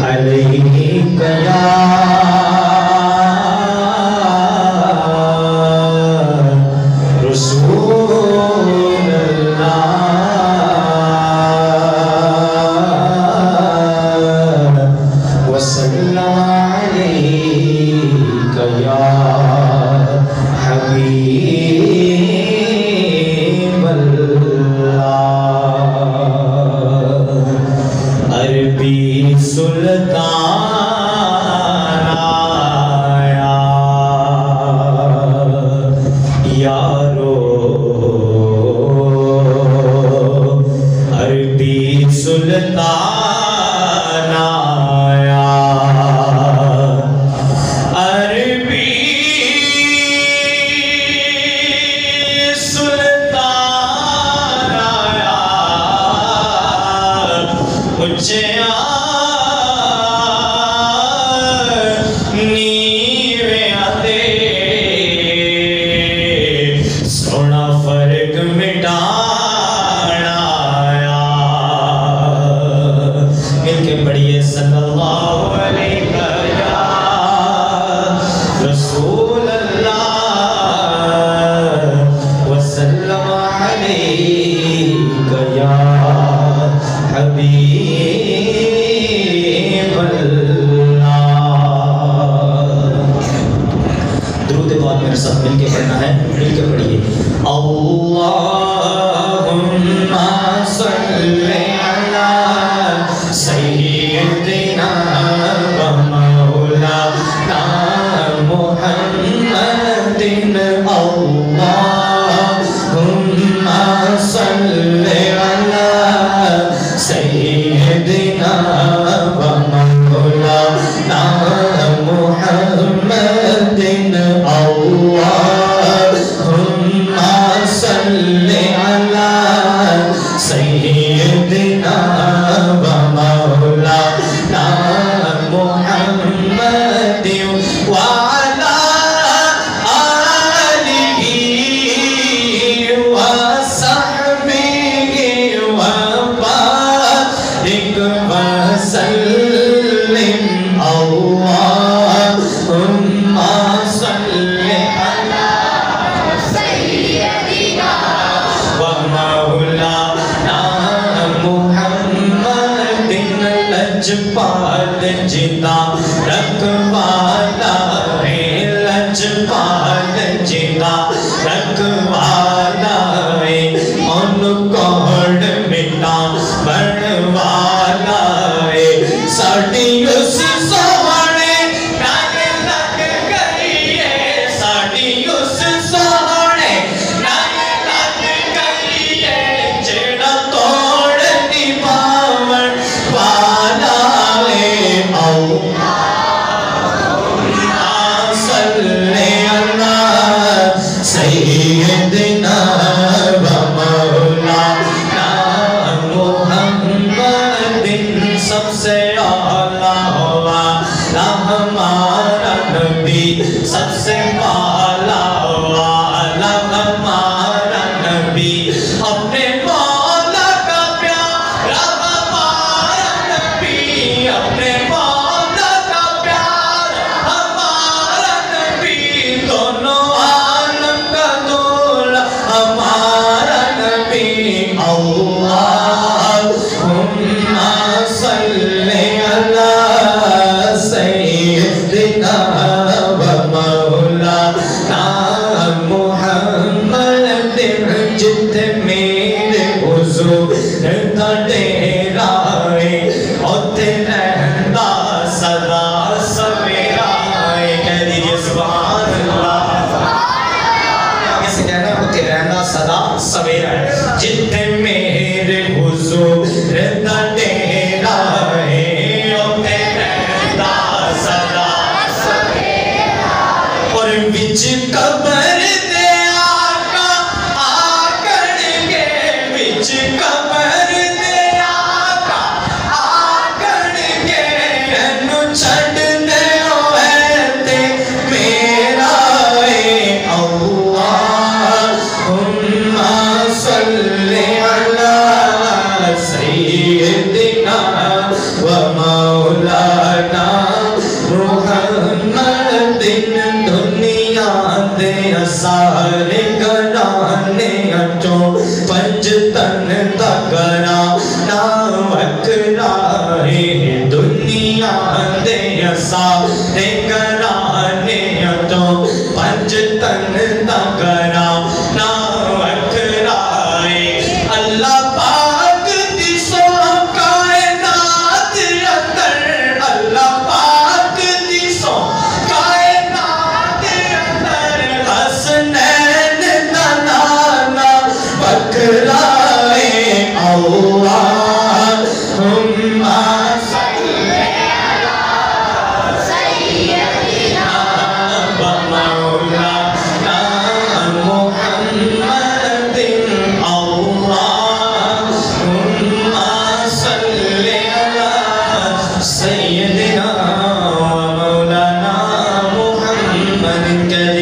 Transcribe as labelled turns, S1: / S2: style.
S1: علیک یا رسول اللہ وسلم علیک یا حبیب اللہ عربی سلطان آیا یارو عربی سلطان آیا عربی سلطان آیا مجھے سونا فرق مٹانا آیا مل کے پڑھیے صلی اللہ علیہ یا رسول اللہ وسلم علیک یا حبیب اللہ درود پاک میرے ساتھ مل کے پڑھنا ہے مل کے پڑھیے اللہم صلی علی سیدنا و مولانا محمد اللہم صلی علی سیدنا و مولانا محمد اللہم صلی علی سیدنا و مولانا محمد وعلی آلہ وصحبہ وبارک وسلم اللہم صلی علی سیدنا و مولانا محمد لجپال جدا رکھوالا ہے لجپال جدا رکھوالا ہے ان کوڑ مٹا بڑھوالا ہے ساڑھی اس سوڑے نال لگ گئی ہے ساڑھی اس سوڑے نال لگ گئی ہے جیڑا توڑ دی باون والا ہے اللہم صلی علی سیدنا و مولانا محمد سب سے اعلیٰ والا ہمارا نبی سب سے اعلیٰ والا ہمارا نبی اپنے مولا کا پیارا ہمارا نبی اپنے مولا کا پیارا ہمارا نبی دونوں عالم کا دولا ہمارا نبی اللہم صلی علی مولانا محمد دنیا دے سارے گھرانے چوں پنج تن دا گھرانا وکھرا ہے دنیا دے سارے گھرانے چوں پنج تن دا گھرانا وکھرا ہے اللہ پاک دی سو کائنات اندر اللہ پاک دی سو کائنات اندر حسنین دا نانا وکھرا ہے اللہم صلی علی سیدنا و مولانا محمد اللہم صلی علی سیدنا و مولانا محمد کریم